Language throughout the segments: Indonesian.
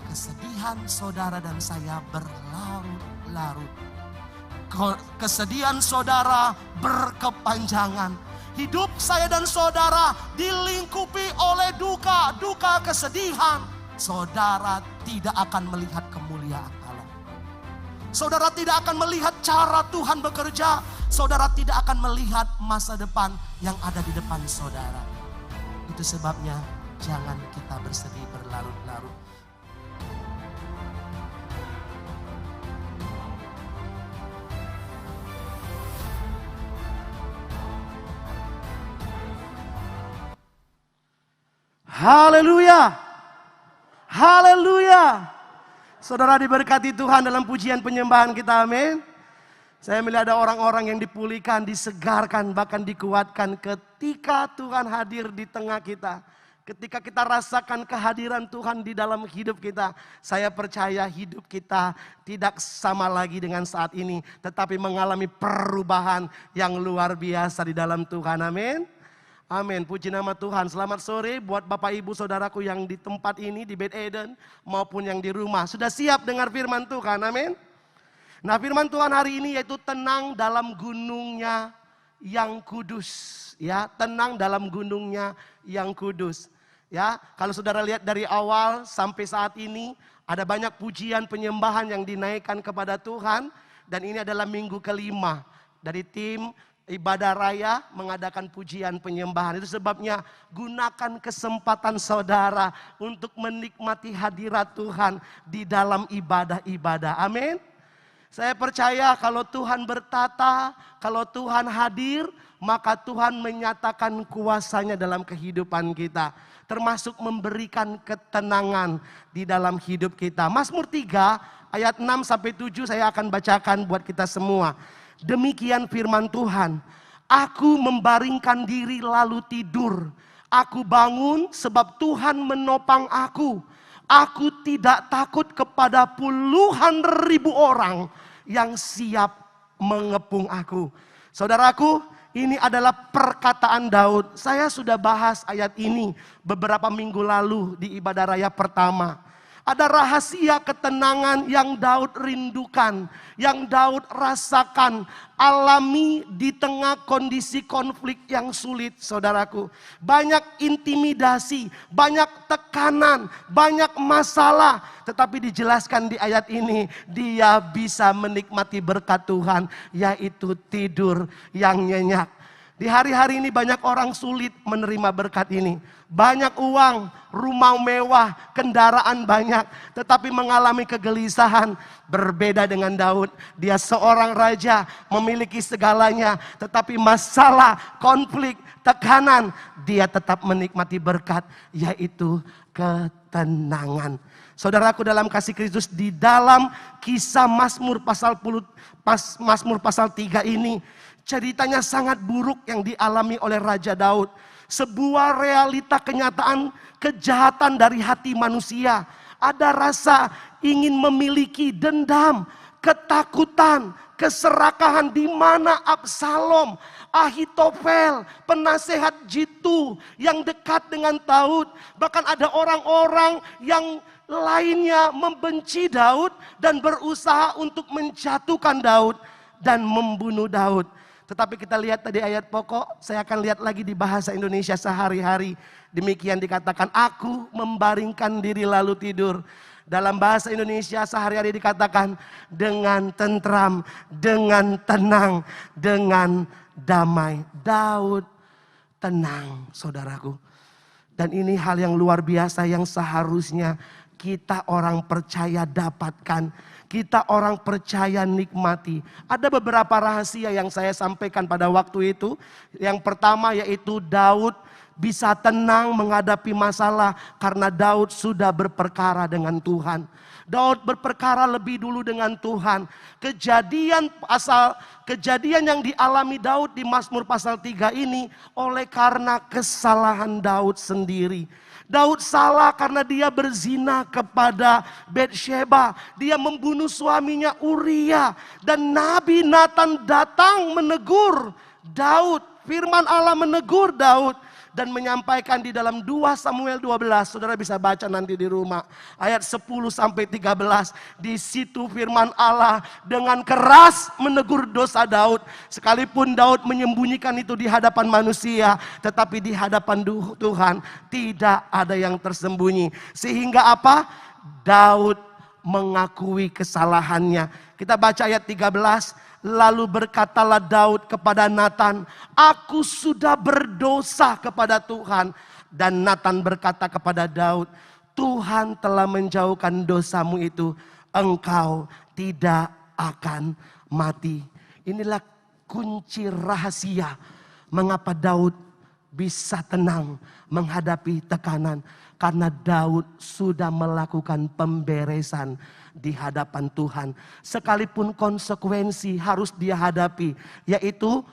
Kesedihan saudara dan saya berlarut-larut. Kesedihan saudara berkepanjangan. Hidup saya dan saudara dilingkupi oleh duka kesedihan. Saudara tidak akan melihat kemuliaan Allah. Saudara tidak akan melihat cara Tuhan bekerja. Saudara tidak akan melihat masa depan yang ada di depan saudara. Itu sebabnya jangan kita bersedih berlarut-larut. Haleluya. Haleluya. Saudara diberkati Tuhan dalam pujian penyembahan kita, amin. Saya melihat ada orang-orang yang dipulihkan, disegarkan, bahkan dikuatkan ketika Tuhan hadir di tengah kita. Ketika kita rasakan kehadiran Tuhan di dalam hidup kita, saya percaya hidup kita tidak sama lagi dengan saat ini, tetapi mengalami perubahan yang luar biasa di dalam Tuhan, amin. Amin, puji nama Tuhan. Selamat sore buat Bapak Ibu Saudaraku yang di tempat ini, di Beth Eden, maupun yang di rumah. Sudah siap dengar firman Tuhan, amin. Nah, firman Tuhan hari ini yaitu tenang dalam gunungnya yang kudus. Ya, tenang dalam gunungnya yang kudus. Ya, kalau saudara lihat dari awal sampai saat ini, ada banyak pujian penyembahan yang dinaikkan kepada Tuhan. Dan ini adalah minggu kelima dari tim Ibadah Raya mengadakan pujian penyembahan. Itu sebabnya gunakan kesempatan saudara untuk menikmati hadirat Tuhan di dalam ibadah-ibadah. Amin. Saya percaya kalau Tuhan bertata, kalau Tuhan hadir, maka Tuhan menyatakan kuasanya dalam kehidupan kita. Termasuk memberikan ketenangan di dalam hidup kita. Mazmur 3 ayat 6-7 saya akan bacakan buat kita semua. Demikian firman Tuhan, aku membaringkan diri lalu tidur. Aku bangun sebab Tuhan menopang aku. Aku tidak takut kepada puluhan ribu orang yang siap mengepung aku. Saudaraku, ini adalah perkataan Daud. Saya sudah bahas ayat ini beberapa minggu lalu di ibadah raya pertama. Ada rahasia ketenangan yang Daud rindukan, yang Daud rasakan, alami di tengah kondisi konflik yang sulit, saudaraku. Banyak intimidasi, banyak tekanan, banyak masalah. Tetapi dijelaskan di ayat ini, dia bisa menikmati berkat Tuhan, yaitu tidur yang nyenyak. Di hari-hari ini banyak orang sulit menerima berkat ini. Banyak uang, rumah mewah, kendaraan banyak. Tetapi mengalami kegelisahan. Berbeda dengan Daud. Dia seorang raja, memiliki segalanya. Tetapi masalah, konflik, tekanan. Dia tetap menikmati berkat, yaitu ketenangan. Saudaraku dalam kasih Kristus, di dalam kisah Mazmur pasal 3 ini, ceritanya sangat buruk yang dialami oleh Raja Daud. Sebuah realita kenyataan kejahatan dari hati manusia. Ada rasa ingin memiliki dendam, ketakutan, keserakahan di mana Absalom, Ahitofel, penasehat jitu yang dekat dengan Daud. Bahkan ada orang-orang yang lainnya membenci Daud dan berusaha untuk menjatuhkan Daud dan membunuh Daud. Tetapi kita lihat tadi ayat pokok, saya akan lihat lagi di bahasa Indonesia sehari-hari. Demikian dikatakan, aku membaringkan diri lalu tidur. Dalam bahasa Indonesia sehari-hari dikatakan, dengan tentram, dengan tenang, dengan damai. Daud tenang, saudaraku. Dan ini hal yang luar biasa yang seharusnya kita orang percaya dapatkan. Kita orang percaya nikmati. Ada beberapa rahasia yang saya sampaikan pada waktu itu. Yang pertama yaitu Daud bisa tenang menghadapi masalah karena Daud sudah berperkara dengan Tuhan. Daud berperkara lebih dulu dengan Tuhan. Kejadian yang dialami Daud di Mazmur pasal 3 ini oleh karena kesalahan Daud sendiri. Daud salah karena dia berzina kepada Batsheba. Dia membunuh suaminya Uria. Dan Nabi Nathan datang menegur Daud. Firman Allah menegur Daud. Dan menyampaikan di dalam 2 Samuel 12. Saudara bisa baca nanti di rumah. Ayat 10 sampai 13. Di situ firman Allah dengan keras menegur dosa Daud. Sekalipun Daud menyembunyikan itu di hadapan manusia. Tetapi di hadapan Tuhan tidak ada yang tersembunyi. Sehingga apa? Daud mengakui kesalahannya. Kita baca ayat 13. Lalu berkatalah Daud kepada Nathan, aku sudah berdosa kepada Tuhan. Dan Nathan berkata kepada Daud, Tuhan telah menjauhkan dosamu itu, engkau tidak akan mati. Inilah kunci rahasia mengapa Daud bisa tenang menghadapi tekanan. Karena Daud sudah melakukan pemberesan di hadapan Tuhan. Sekalipun konsekuensi harus dia hadapi. Yaitu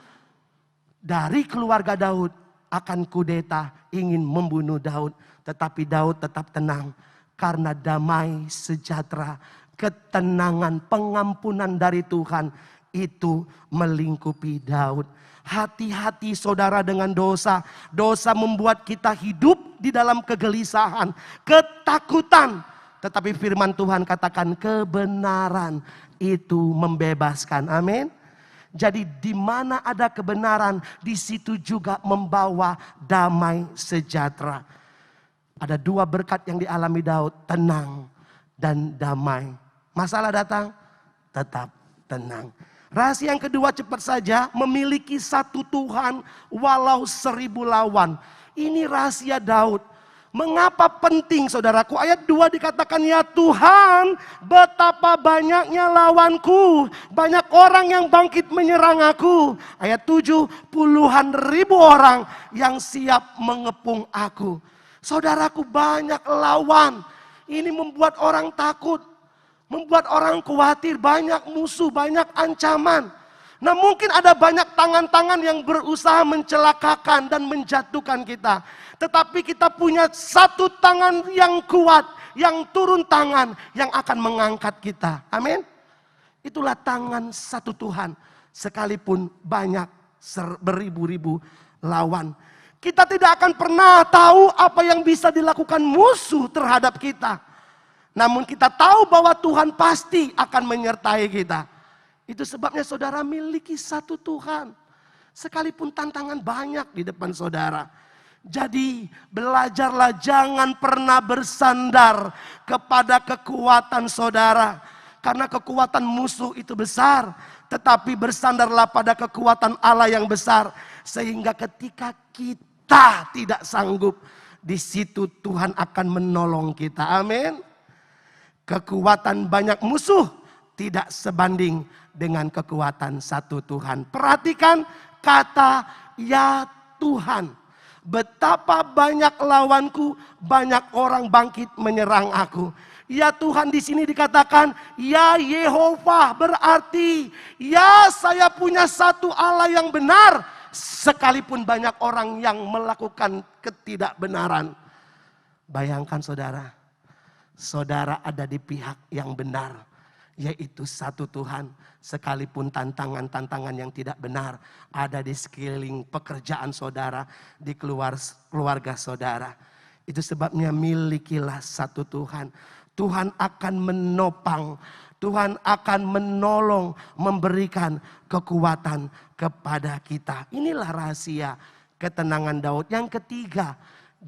dari keluarga Daud akan kudeta ingin membunuh Daud. Tetapi Daud tetap tenang. Karena damai sejahtera, ketenangan, pengampunan dari Tuhan itu melingkupi Daud. Hati-hati saudara dengan dosa. Dosa membuat kita hidup di dalam kegelisahan, ketakutan. Tetapi firman Tuhan katakan kebenaran itu membebaskan. Amin. Jadi di mana ada kebenaran, di situ juga membawa damai sejahtera. Ada 2 berkat yang dialami Daud, tenang dan damai. Masalah datang, tetap tenang. Rahasia yang kedua cepat saja, memiliki satu Tuhan walau 1000 lawan. Ini rahasia Daud. Mengapa penting saudaraku? Ayat 2 dikatakan, ya Tuhan betapa banyaknya lawanku. Banyak orang yang bangkit menyerang aku. Ayat 7, puluhan ribu orang yang siap mengepung aku. Saudaraku, banyak lawan. Ini membuat orang takut. Membuat orang khawatir, banyak musuh, banyak ancaman. Nah mungkin ada banyak tangan-tangan yang berusaha mencelakakan dan menjatuhkan kita. Tetapi kita punya satu tangan yang kuat, yang turun tangan, yang akan mengangkat kita. Amin. Itulah tangan satu Tuhan. Sekalipun banyak beribu-ribu lawan. Kita tidak akan pernah tahu apa yang bisa dilakukan musuh terhadap kita. Namun kita tahu bahwa Tuhan pasti akan menyertai kita. Itu sebabnya saudara miliki satu Tuhan. Sekalipun tantangan banyak di depan saudara. Jadi belajarlah jangan pernah bersandar kepada kekuatan saudara. Karena kekuatan musuh itu besar. Tetapi bersandarlah pada kekuatan Allah yang besar. Sehingga ketika kita tidak sanggup, di situ Tuhan akan menolong kita. Amin. Kekuatan banyak musuh tidak sebanding dengan kekuatan satu Tuhan. Perhatikan kata ya Tuhan. Betapa banyak lawanku, banyak orang bangkit menyerang aku. Ya Tuhan di sini dikatakan ya Yehova, berarti ya saya punya satu Allah yang benar. Sekalipun banyak orang yang melakukan ketidakbenaran. Bayangkan saudara. Saudara ada di pihak yang benar, yaitu satu Tuhan. Sekalipun tantangan-tantangan yang tidak benar ada di sekeliling pekerjaan saudara, di keluarga saudara. Itu sebabnya milikilah satu Tuhan. Tuhan akan menopang, Tuhan akan menolong, memberikan kekuatan kepada kita. Inilah rahasia ketenangan Daud. Yang ketiga,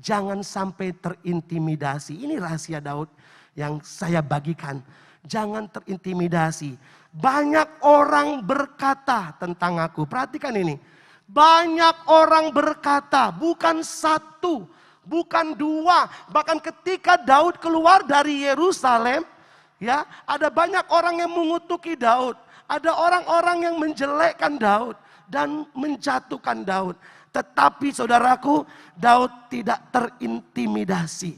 jangan sampai terintimidasi. Ini rahasia Daud yang saya bagikan. Jangan terintimidasi. Banyak orang berkata tentang aku. Perhatikan ini. Banyak orang berkata, bukan satu, bukan dua. Bahkan ketika Daud keluar dari Yerusalem, ya, ada banyak orang yang mengutuki Daud. Ada orang-orang yang menjelekkan Daud dan menjatuhkan Daud. Tetapi saudaraku, Daud tidak terintimidasi.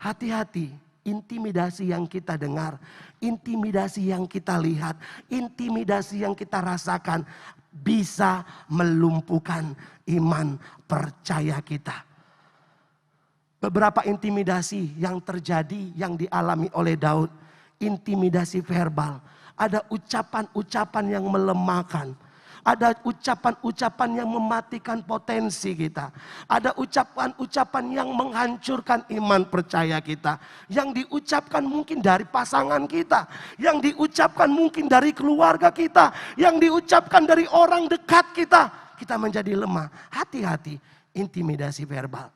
Hati-hati intimidasi yang kita dengar, intimidasi yang kita lihat, intimidasi yang kita rasakan bisa melumpuhkan iman percaya kita. Beberapa intimidasi yang terjadi, yang dialami oleh Daud, intimidasi verbal. Ada ucapan-ucapan yang melemahkan. Ada ucapan-ucapan yang mematikan potensi kita. Ada ucapan-ucapan yang menghancurkan iman percaya kita. Yang diucapkan mungkin dari pasangan kita. Yang diucapkan mungkin dari keluarga kita. Yang diucapkan dari orang dekat kita. Kita menjadi lemah. Hati-hati, intimidasi verbal.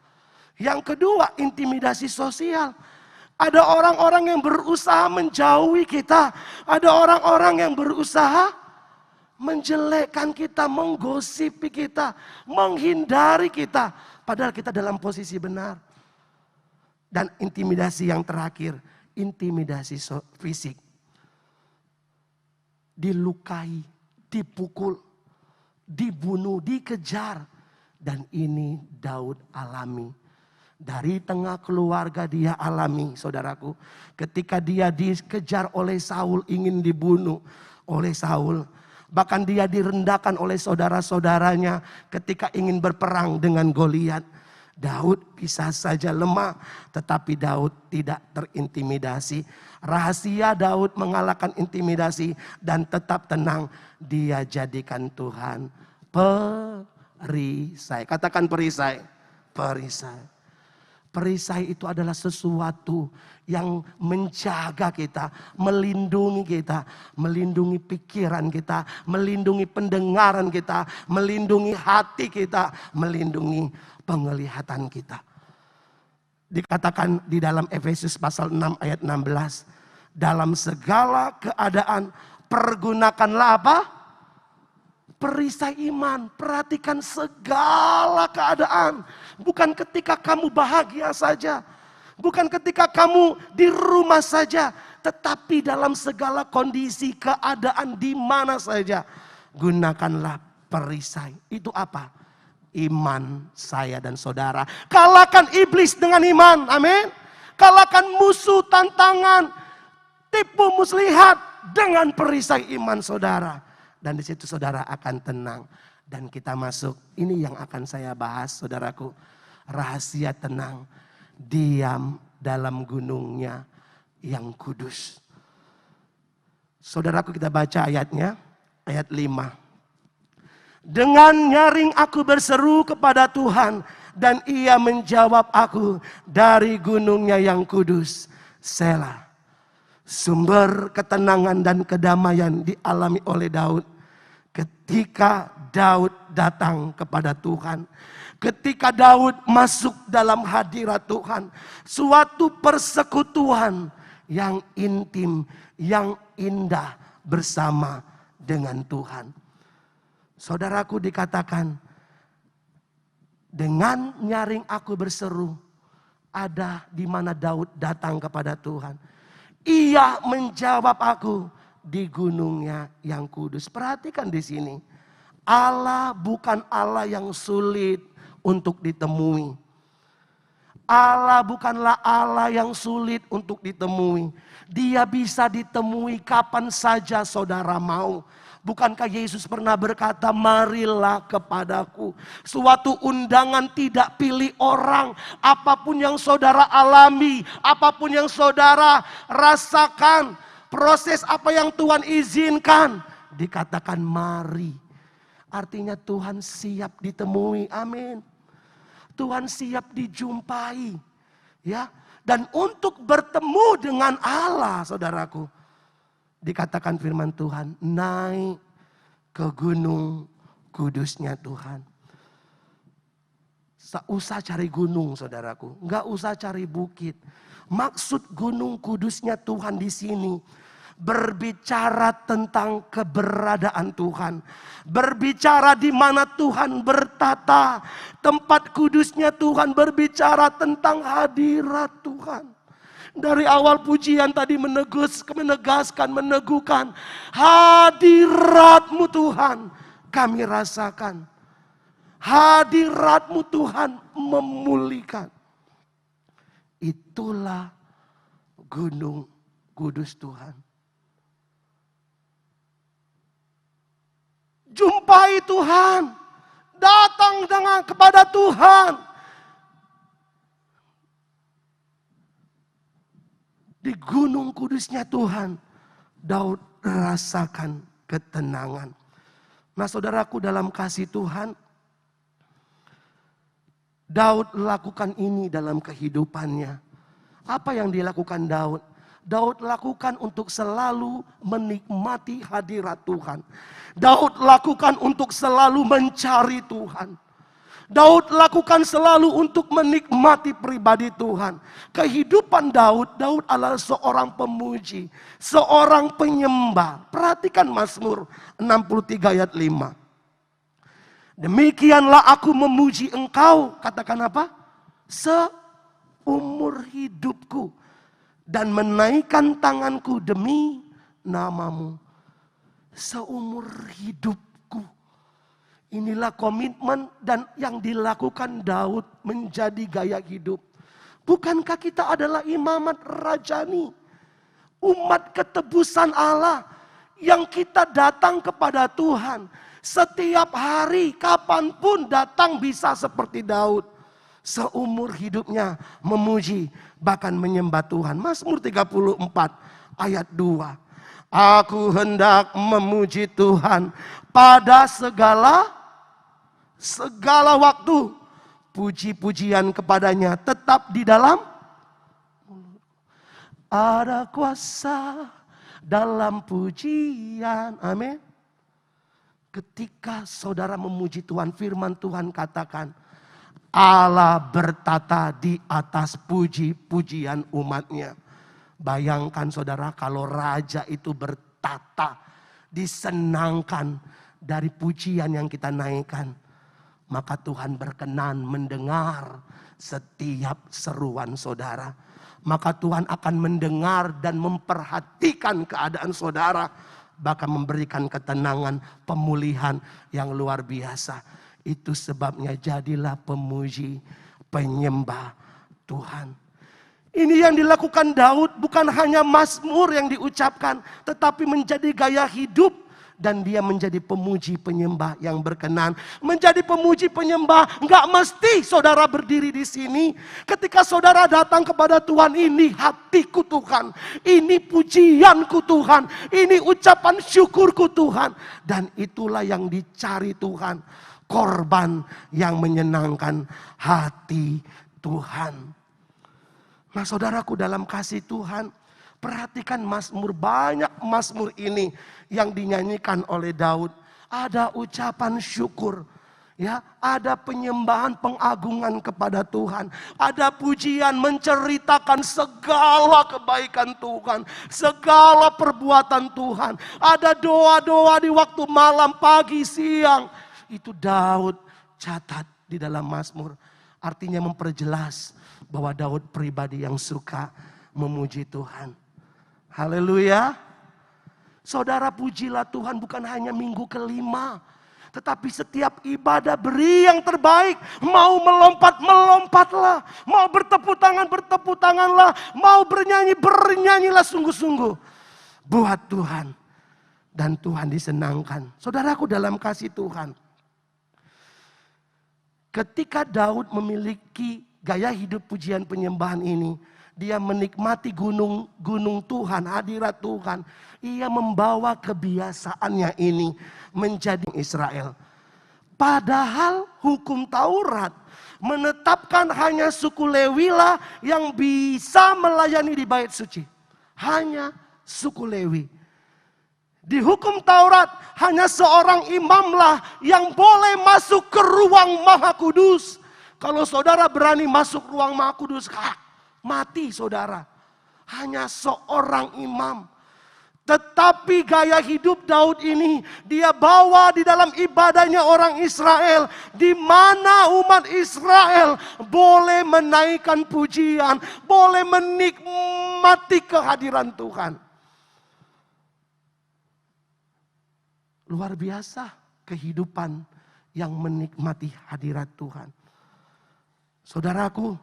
Yang kedua, intimidasi sosial. Ada orang-orang yang berusaha menjauhi kita. Ada orang-orang yang berusaha menjelekkan kita, menggosipi kita, menghindari kita. Padahal kita dalam posisi benar. Dan intimidasi yang terakhir, intimidasi fisik. Dilukai, dipukul, dibunuh, dikejar. Dan ini Daud alami. Dari tengah keluarga dia alami, saudaraku. Ketika dia dikejar oleh Saul, ingin dibunuh oleh Saul. Bahkan dia direndahkan oleh saudara-saudaranya ketika ingin berperang dengan Goliat. Daud bisa saja lemah, tetapi Daud tidak terintimidasi. Rahasia Daud mengalahkan intimidasi dan tetap tenang. Dia jadikan Tuhan perisai. Katakan perisai. Perisai. Perisai itu adalah sesuatu yang menjaga kita, melindungi kita, melindungi pikiran kita, melindungi pendengaran kita, melindungi hati kita, melindungi penglihatan kita. Dikatakan di dalam Efesus pasal 6 ayat 16, dalam segala keadaan pergunakanlah apa? Perisai iman. Perhatikan segala keadaan. Bukan ketika kamu bahagia saja. Bukan ketika kamu di rumah saja. Tetapi dalam segala kondisi keadaan di mana saja. Gunakanlah perisai. Itu apa? Iman saya dan saudara. Kalahkan iblis dengan iman. Amin. Kalahkan musuh, tantangan, tipu muslihat dengan perisai iman saudara. Dan di situ saudara akan tenang. Dan kita masuk, ini yang akan saya bahas saudaraku. Rahasia tenang, diam dalam gunungnya yang kudus. Saudaraku, kita baca ayatnya, ayat 5. Dengan nyaring aku berseru kepada Tuhan, dan ia menjawab aku dari gunungnya yang kudus. Selah. Sumber ketenangan dan kedamaian dialami oleh Daud ketika Daud datang kepada Tuhan. Ketika Daud masuk dalam hadirat Tuhan. Suatu persekutuan yang intim, yang indah bersama dengan Tuhan. Saudaraku, dikatakan, dengan nyaring aku berseru, ada di mana Daud datang kepada Tuhan. Ia menjawab aku di gunungnya yang kudus. Perhatikan di sini. Allah bukan Allah yang sulit untuk ditemui. Allah bukanlah Allah yang sulit untuk ditemui. Dia bisa ditemui kapan saja saudara mau. Bukankah Yesus pernah berkata, marilah kepadaku. Suatu undangan tidak pilih orang. Apapun yang saudara alami, apapun yang saudara rasakan, proses apa yang Tuhan izinkan, dikatakan mari. Artinya Tuhan siap ditemui, amin. Tuhan siap dijumpai. Ya, dan untuk bertemu dengan Allah, saudaraku, dikatakan firman Tuhan, naik ke gunung kudusnya Tuhan. Tak usah cari gunung, saudaraku. Enggak usah cari bukit. Maksud gunung kudusnya Tuhan di sini berbicara tentang keberadaan Tuhan. Berbicara di mana Tuhan bertata. Tempat kudusnya Tuhan berbicara tentang hadirat Tuhan. Dari awal pujian tadi menegaskan, meneguhkan. Hadirat-Mu Tuhan kami rasakan. Hadirat-Mu Tuhan memulihkan. Itulah gunung kudus Tuhan. Jumpai Tuhan, datang dengan kepada Tuhan. Di gunung kudusnya Tuhan, Daud rasakan ketenangan. Nah saudaraku, dalam kasih Tuhan, Daud lakukan ini dalam kehidupannya. Apa yang dilakukan Daud? Daud lakukan untuk selalu menikmati hadirat Tuhan. Daud lakukan untuk selalu mencari Tuhan. Daud lakukan selalu untuk menikmati pribadi Tuhan. Kehidupan Daud adalah seorang pemuji, seorang penyembah. Perhatikan Mazmur 63 ayat 5. Demikianlah aku memuji engkau, katakan apa? Seumur hidupku. Dan menaikkan tanganku demi namamu. Seumur hidupku. Inilah komitmen dan yang dilakukan Daud menjadi gaya hidup. Bukankah kita adalah imamat rajani? Umat ketebusan Allah. Yang kita datang kepada Tuhan. Setiap hari, kapanpun datang bisa seperti Daud. Seumur hidupnya memuji, bahkan menyembah Tuhan. Mazmur 34 ayat 2. Aku hendak memuji Tuhan pada segala waktu. Puji-pujian kepadanya tetap di dalam mulut. Ada kuasa dalam pujian. Amin. Ketika saudara memuji Tuhan, firman Tuhan katakan, Allah bertata di atas puji-pujian umatnya. Bayangkan saudara, kalau raja itu bertata, disenangkan dari pujian yang kita naikkan. Maka Tuhan berkenan mendengar setiap seruan saudara. Maka Tuhan akan mendengar dan memperhatikan keadaan saudara. Bahkan memberikan ketenangan, pemulihan yang luar biasa. Itu sebabnya jadilah pemuji, penyembah Tuhan. Ini yang dilakukan Daud bukan hanya mazmur yang diucapkan, tetapi menjadi gaya hidup. Dan dia menjadi pemuji penyembah yang berkenan. Menjadi pemuji penyembah, nggak mesti saudara berdiri di sini. Ketika saudara datang kepada Tuhan, ini hatiku Tuhan. Ini pujianku Tuhan. Ini ucapan syukurku Tuhan. Dan itulah yang dicari Tuhan. Korban yang menyenangkan hati Tuhan. Nah saudaraku, dalam kasih Tuhan, perhatikan mazmur, banyak mazmur ini yang dinyanyikan oleh Daud. Ada ucapan syukur, ya, ada penyembahan pengagungan kepada Tuhan. Ada pujian menceritakan segala kebaikan Tuhan, segala perbuatan Tuhan. Ada doa-doa di waktu malam, pagi, siang. Itu Daud catat di dalam mazmur. Artinya memperjelas bahwa Daud pribadi yang suka memuji Tuhan. Haleluya. Saudara, pujilah Tuhan bukan hanya minggu kelima. Tetapi setiap ibadah beri yang terbaik. Mau melompat, melompatlah. Mau bertepuk tangan, bertepuk tanganlah. Mau bernyanyi, bernyanyilah sungguh-sungguh. Buat Tuhan. Dan Tuhan disenangkan. Saudaraku, dalam kasih Tuhan. Ketika Daud memiliki gaya hidup pujian penyembahan ini. Dia menikmati gunung Tuhan, hadirat Tuhan. Ia membawa kebiasaannya ini menjadi Israel. Padahal hukum Taurat menetapkan hanya suku Lewi lah yang bisa melayani di bait suci. Hanya suku Lewi. Di hukum Taurat hanya seorang imamlah yang boleh masuk ke ruang Maha Kudus. Kalau saudara berani masuk ruang Maha Kudus, mati saudara. Hanya seorang imam. Tetapi gaya hidup Daud ini dia bawa di dalam ibadahnya orang Israel. Di mana umat Israel boleh menaikkan pujian. Boleh menikmati kehadiran Tuhan. Luar biasa kehidupan yang menikmati hadirat Tuhan. Saudaraku,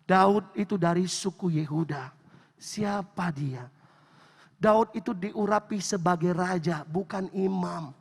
Daud itu dari suku Yehuda. Siapa dia? Daud itu diurapi sebagai raja, bukan imam.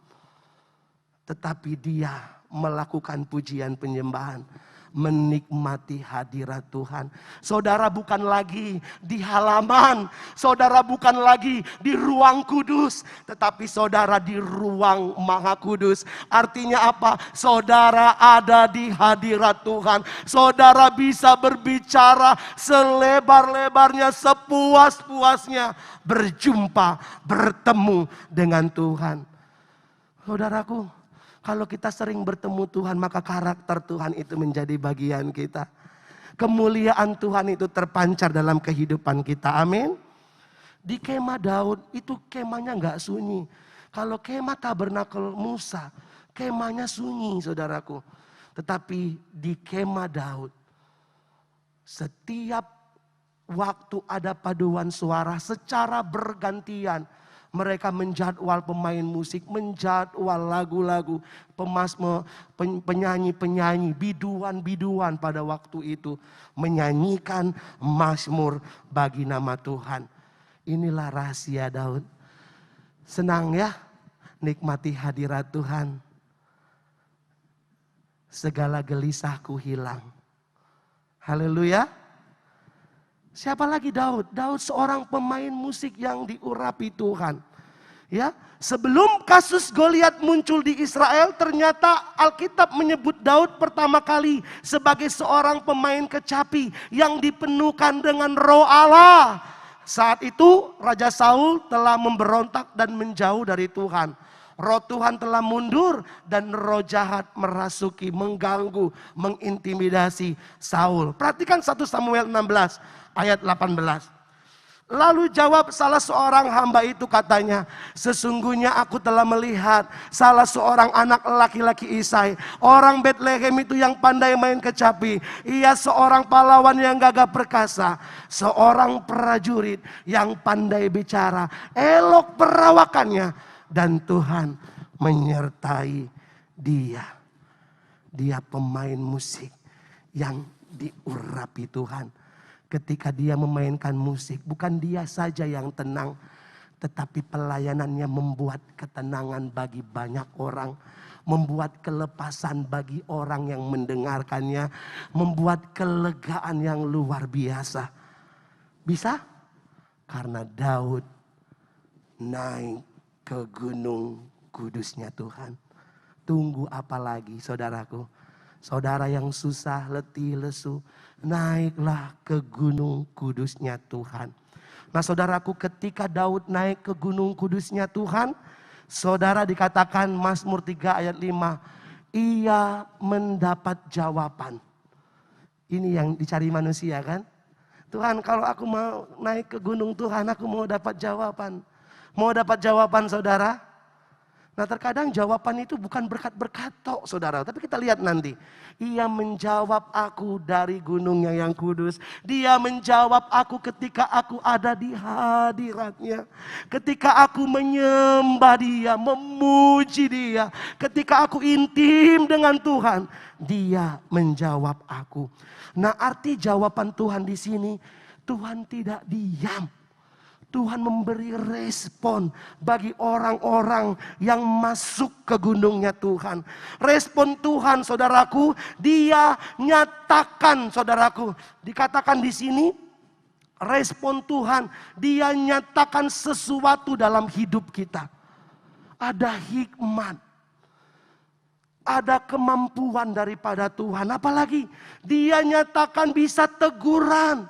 Tetapi dia melakukan pujian penyembahan, menikmati hadirat Tuhan. Saudara bukan lagi di halaman, saudara bukan lagi di ruang kudus, tetapi saudara di ruang maha kudus. Artinya apa? Saudara ada di hadirat Tuhan. Saudara bisa berbicara selebar-lebarnya, sepuas-puasnya, berjumpa, bertemu dengan Tuhan. Saudaraku, kalau kita sering bertemu Tuhan, maka karakter Tuhan itu menjadi bagian kita. Kemuliaan Tuhan itu terpancar dalam kehidupan kita. Amin. Di kemah Daud itu kemahnya gak sunyi. Kalau kemah tabernakel Musa, kemahnya sunyi, saudaraku. Tetapi di kemah Daud, setiap waktu ada paduan suara secara bergantian. Mereka menjadwal pemain musik, menjadwal lagu-lagu, penyanyi-penyanyi, biduan-biduan pada waktu itu. Menyanyikan mazmur bagi nama Tuhan. Inilah rahasia Daud. Senang ya, nikmati hadirat Tuhan. Segala gelisahku hilang. Haleluya. Siapa lagi Daud? Daud seorang pemain musik yang diurapi Tuhan. Ya, sebelum kasus Goliat muncul di Israel, ternyata Alkitab menyebut Daud pertama kali sebagai seorang pemain kecapi yang dipenuhkan dengan Roh Allah. Saat itu Raja Saul telah memberontak dan menjauh dari Tuhan. Roh Tuhan telah mundur dan roh jahat merasuki, mengganggu, mengintimidasi Saul. Perhatikan 1 Samuel 16 ayat 18. Lalu jawab salah seorang hamba itu, katanya, sesungguhnya aku telah melihat salah seorang anak laki-laki Isai, orang Betlehem itu yang pandai main kecapi. Ia seorang pahlawan yang gagah perkasa, seorang prajurit yang pandai bicara, elok perawakannya, dan Tuhan menyertai dia. Dia pemain musik yang diurapi Tuhan. Ketika dia memainkan musik, bukan dia saja yang tenang, tetapi pelayanannya membuat ketenangan bagi banyak orang, membuat kelepasan bagi orang yang mendengarkannya, membuat kelegaan yang luar biasa. Bisa? Karena Daud naik ke gunung kudusnya Tuhan. Tunggu apa lagi, saudaraku? Saudara yang susah, letih, lesu, naiklah ke gunung kudusnya Tuhan. Nah saudaraku, ketika Daud naik ke gunung kudusnya Tuhan, saudara, dikatakan Mazmur 3 ayat 5, ia mendapat jawaban. Ini yang dicari manusia kan? Tuhan, kalau aku mau naik ke gunung Tuhan, aku mau dapat jawaban. Mau dapat jawaban, saudara? Nah terkadang jawaban itu bukan berkat-berkat tok, saudara. Tapi kita lihat nanti. Ia menjawab aku dari gunungnya yang kudus. Dia menjawab aku ketika aku ada di hadiratnya. Ketika aku menyembah dia, memuji dia. Ketika aku intim dengan Tuhan, dia menjawab aku. Nah arti jawaban Tuhan di sini, Tuhan tidak diam. Tuhan memberi respon bagi orang-orang yang masuk ke gunungnya Tuhan. Respon Tuhan, saudaraku, dia nyatakan, saudaraku. Dikatakan di sini, respon Tuhan, dia nyatakan sesuatu dalam hidup kita. Ada hikmat. Ada kemampuan daripada Tuhan. Apalagi dia nyatakan bisa teguran,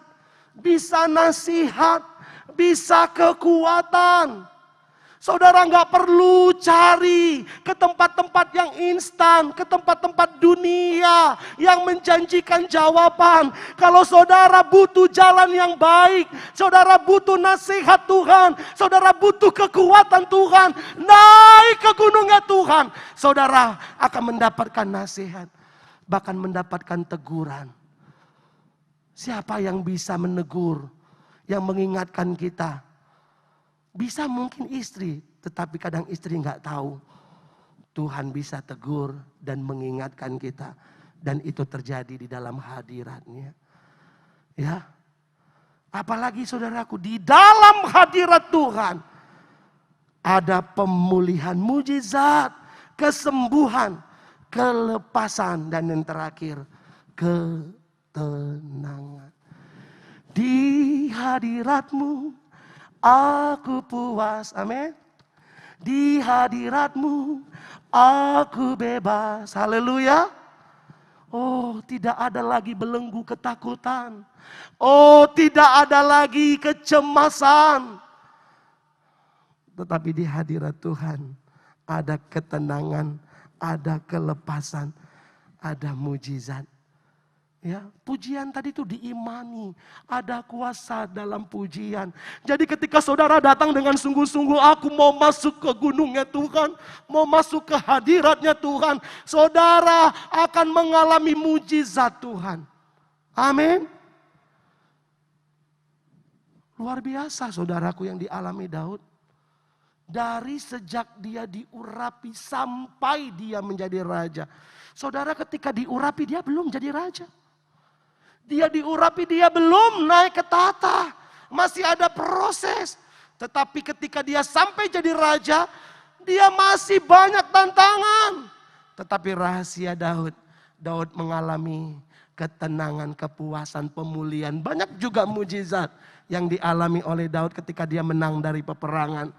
bisa nasihat, bisa kekuatan. Saudara nggak perlu cari ke tempat-tempat yang instan, ke tempat-tempat dunia yang menjanjikan jawaban. Kalau saudara butuh jalan yang baik, saudara butuh nasihat Tuhan, saudara butuh kekuatan Tuhan, naik ke gunungnya Tuhan, saudara akan mendapatkan nasihat, bahkan mendapatkan teguran. Siapa yang bisa menegur, yang mengingatkan kita? Bisa mungkin istri, tetapi kadang istri nggak tahu. Tuhan bisa tegur dan mengingatkan kita, dan itu terjadi di dalam hadiratnya. Ya, Apalagi saudaraku, di dalam hadirat Tuhan ada pemulihan, mujizat, kesembuhan, kelepasan, dan yang terakhir ketenangan. Di hadirat-Mu aku puas, amin. Di hadirat-Mu aku bebas, haleluya. Oh, tidak ada lagi belenggu ketakutan. Oh, tidak ada lagi kecemasan. Tetapi di hadirat Tuhan ada ketenangan, ada kelepasan, ada mujizat. Ya, pujian tadi itu diimani, ada kuasa dalam pujian. Jadi ketika saudara datang dengan sungguh-sungguh, aku mau masuk ke gunungnya Tuhan, mau masuk ke hadiratnya Tuhan, saudara akan mengalami mujizat Tuhan. Amin. Luar biasa saudaraku yang dialami Daud. Dari sejak dia diurapi sampai dia menjadi raja. Saudara, ketika diurapi dia belum jadi raja. Dia diurapi, dia belum naik ke tahta. Masih ada proses. Tetapi ketika dia sampai jadi raja, dia masih banyak tantangan. Tetapi rahasia Daud, Daud mengalami ketenangan, kepuasan, pemulihan. Banyak juga mujizat yang dialami oleh Daud ketika dia menang dari peperangan.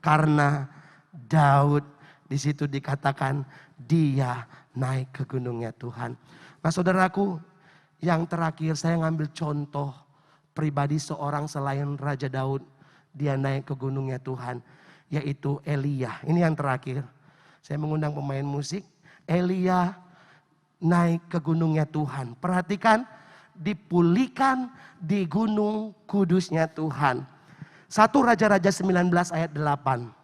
Karena Daud di situ dikatakan dia naik ke gunungnya Tuhan. Nah saudaraku, yang terakhir saya ngambil contoh pribadi seorang selain Raja Daud. Dia naik ke gunungnya Tuhan, yaitu Elia. Ini yang terakhir. Saya mengundang pemain musik. Elia naik ke gunungnya Tuhan. Perhatikan, dipulihkan di gunung kudusnya Tuhan. 1 Raja-Raja 19 ayat 8.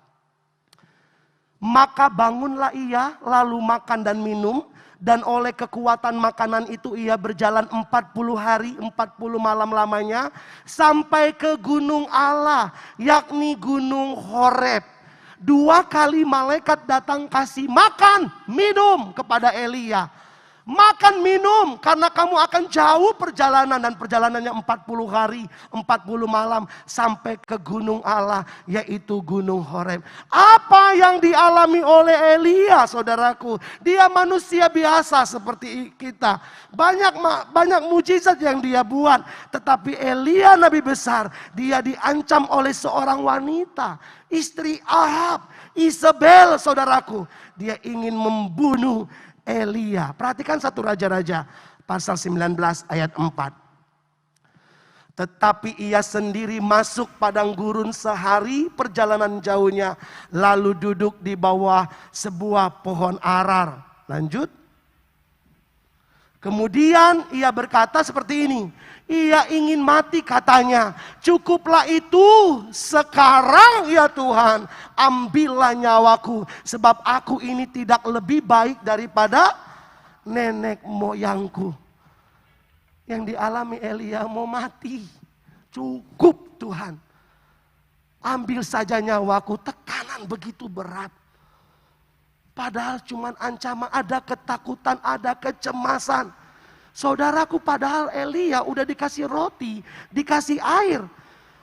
Maka bangunlah ia lalu makan dan minum. Dan oleh kekuatan makanan itu ia berjalan 40 hari 40 malam lamanya. Sampai ke gunung Allah, yakni gunung Horeb. 2 kali malaikat datang kasih makan minum kepada Elia. Makan minum karena kamu akan jauh perjalanan. Dan perjalanannya 40 hari 40 malam sampai ke gunung Allah, yaitu gunung Horeb. Apa yang dialami oleh Elia saudaraku? Dia manusia biasa seperti kita. Banyak mujizat yang dia buat. Tetapi Elia nabi besar, dia diancam oleh seorang wanita, istri Ahab, Isabel saudaraku. Dia ingin membunuh Elia. Perhatikan 1 Raja-Raja pasal 19 ayat 4. Tetapi ia sendiri masuk padang gurun sehari perjalanan jauhnya, lalu duduk di bawah sebuah pohon arar. Lanjut. Kemudian ia berkata seperti ini. Ia ingin mati katanya. Cukuplah itu sekarang ya Tuhan. Ambillah nyawaku. Sebab aku ini tidak lebih baik daripada nenek moyangku. Yang dialami Elia mau mati. Cukup Tuhan. Ambil saja nyawaku. Tekanan begitu berat. Padahal cuman ancaman, ada ketakutan, ada kecemasan. Saudaraku, padahal Elia udah dikasih roti, dikasih air.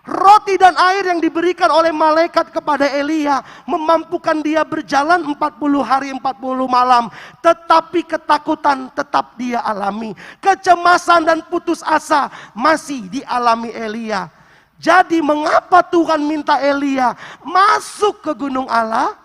Roti dan air yang diberikan oleh malaikat kepada Elia memampukan dia berjalan 40 hari 40 malam. Tetapi ketakutan tetap dia alami. Kecemasan dan putus asa masih dialami Elia. Jadi mengapa Tuhan minta Elia masuk ke gunung Allah?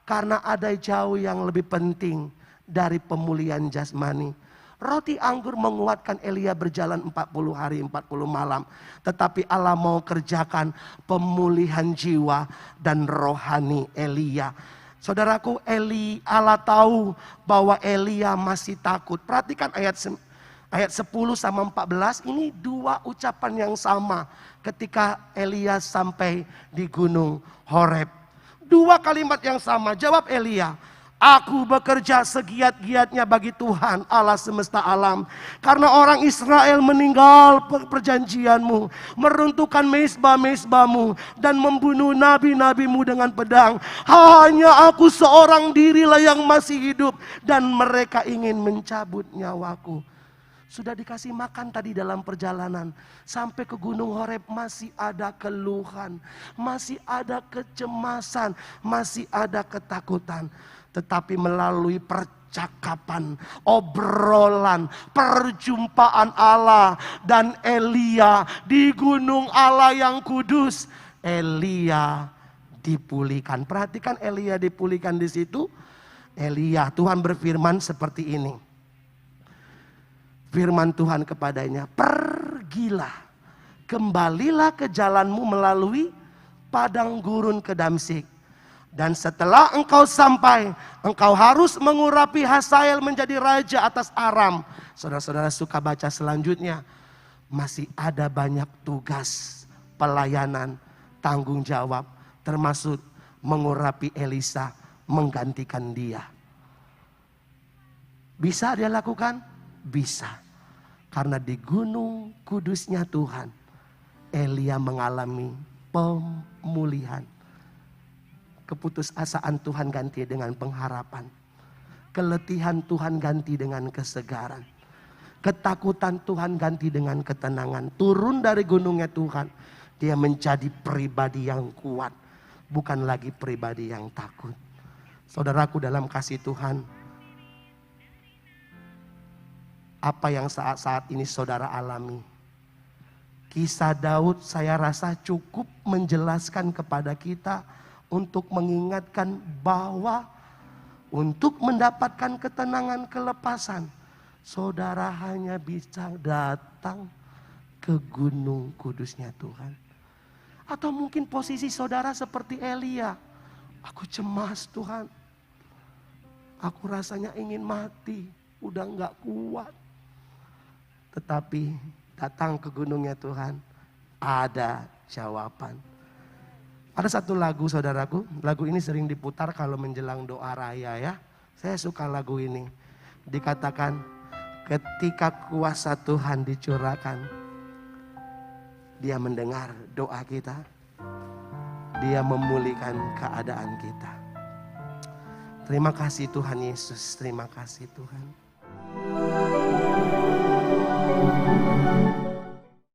Karena ada jauh yang lebih penting dari pemulihan jasmani. Roti anggur menguatkan Elia berjalan 40 hari 40 malam. Tetapi Allah mau kerjakan pemulihan jiwa dan rohani Elia. Saudaraku, Allah tahu bahwa Elia masih takut. Perhatikan ayat 10 sama 14. Ini 2 ucapan yang sama ketika Elia sampai di gunung Horeb. 2 kalimat yang sama. Jawab Elia. Aku bekerja segiat-giatnya bagi Tuhan Allah semesta alam. Karena orang Israel meninggal perjanjianmu, meruntuhkan mezbah-mezbahmu, dan membunuh nabi-nabimu dengan pedang. Hanya aku seorang dirilah yang masih hidup, dan mereka ingin mencabut nyawaku. Sudah dikasih makan tadi dalam perjalanan. Sampai ke Gunung Horeb masih ada keluhan. Masih ada kecemasan. Masih ada ketakutan. Tetapi melalui percakapan, obrolan, perjumpaan Allah dan Elia di Gunung Allah yang kudus, Elia dipulihkan. Perhatikan Elia dipulihkan di situ. Elia, Tuhan berfirman seperti ini. Firman Tuhan kepadanya, pergilah, kembalilah ke jalanmu melalui padang gurun ke Damsyik. Dan setelah engkau sampai, engkau harus mengurapi Hazael menjadi raja atas Aram. Saudara-saudara suka baca selanjutnya. Masih ada banyak tugas, pelayanan, tanggung jawab. Termasuk mengurapi Elisa, menggantikan dia. Bisa dia lakukan? Bisa. Karena di gunung kudusnya Tuhan, Elia mengalami pemulihan. Keputusasaan Tuhan ganti dengan pengharapan. Keletihan Tuhan ganti dengan kesegaran. Ketakutan Tuhan ganti dengan ketenangan. Turun dari gunungnya Tuhan, dia menjadi pribadi yang kuat. Bukan lagi pribadi yang takut. Saudaraku dalam kasih Tuhan, apa yang saat-saat ini saudara alami? Kisah Daud saya rasa cukup menjelaskan kepada kita untuk mengingatkan bahwa untuk mendapatkan ketenangan kelepasan, saudara hanya bisa datang ke gunung kudusnya Tuhan. Atau mungkin posisi saudara seperti Elia. Aku cemas Tuhan. Aku rasanya ingin mati, udah gak kuat. Tetapi datang ke gunungnya Tuhan, ada jawaban. Ada satu lagu saudaraku, lagu ini sering diputar kalau menjelang doa raya ya. Saya suka lagu ini. Dikatakan ketika kuasa Tuhan dicurahkan, dia mendengar doa kita. Dia memulihkan keadaan kita. Terima kasih Tuhan Yesus, terima kasih Tuhan.